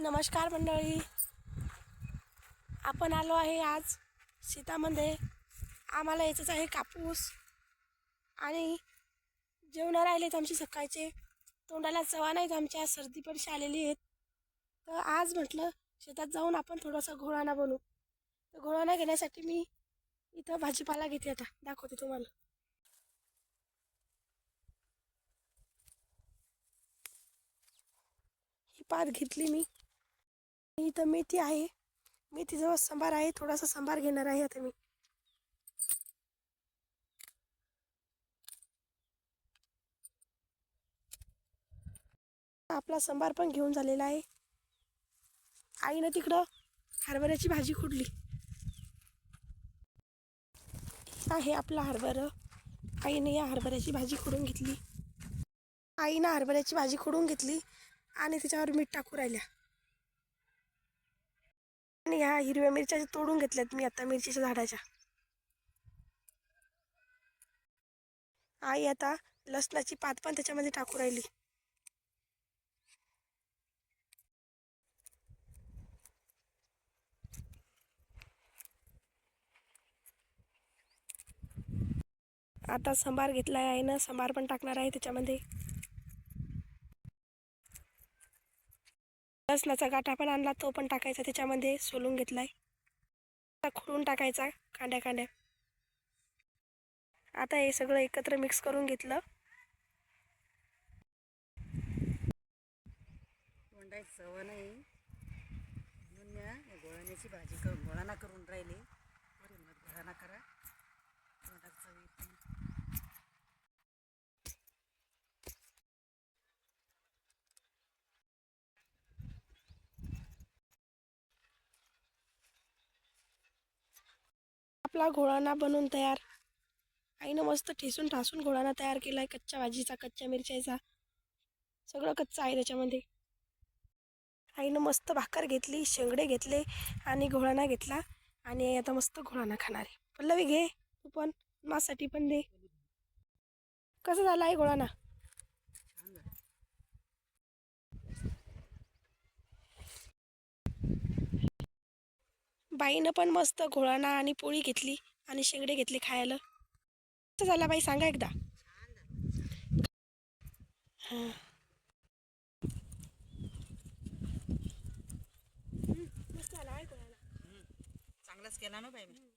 नमस्कार मंडळी, आपण आलो आहे आज शेतामध्ये. आम्हाला यायचंच आहे कापूस आणि जेवण राहिलेत आमचे सकाळचे. तोंडाला चवा नाहीत, आमच्या सर्दी परीक्षा आलेली आहेत. तर आज म्हटलं शेतात जाऊन आपण थोडासा घोळाणा बनवू. तर घोळाणा घेण्यासाठी मी इथं भाजीपाला घेते, आता दाखवते तुम्हाला. ही पात घेतली मी. इथं मेथी आहे, मेथीजवळ सांबार आहे, थोडासा सांबार घेणार आहे आता मी. आपला सांबार पण घेऊन झालेला आहे. आईनं तिकडं हरभऱ्याची भाजी खुडली आहे. आपला हरभरा आईने या हरभऱ्याची भाजी खुडून घेतली. आईनं हरभऱ्याची भाजी खुडून घेतली आणि त्याच्यावर मीठ टाकू राहिल्या. आणि ह्या हिरव्या मिरच्या तोडून घेतल्यात मी आता मिरचीच्या झाडाच्या. आई आता लसणाची पात पण त्याच्यामध्ये टाकू राहिली. आता सांबार घेतलाय आईनं, सांबार पण टाकणार आहे त्याच्यामध्ये. लसणाचा गाठा पण आणला, तो पण टाकायचा त्याच्यामध्ये, सोलून घेतलाय. खुडून टाकायचा कांड्या कांड्या. आता हे सगळं एकत्र मिक्स करून घेतलं. तोंडाची चव नाही म्हणून या घोळण्याची भाजी करून घोळाणा करून राहिले. बरे मग घोळाणा करा, तोंडात चव येते. आपला घोळाणा बनवून तयार. आईनं मस्त ठेसून ठासून घोळाणा तयार केलाय, कच्च्या भाजीचा, कच्च्या मिरच्याचा, सगळं कच्चं आहे त्याच्यामध्ये. आईनं मस्त भाकर घेतली, शेंगडे घेतले आणि घोळाणा घेतला आणि आता मस्त घोळाणा खाणार आहे. पल्लवी घे तू पण, माझ्यासाठी पण दे. कसं झालं आहे घोळाणा? बाईनं पण मस्त घोळाणा आणि पोळी घेतली आणि शेंगडे घेतले खायला. कसं झाला बाई, सांगा एकदा. हां, मस्त झाला आहे घोळाणा. चांगलाच केला ना बाई.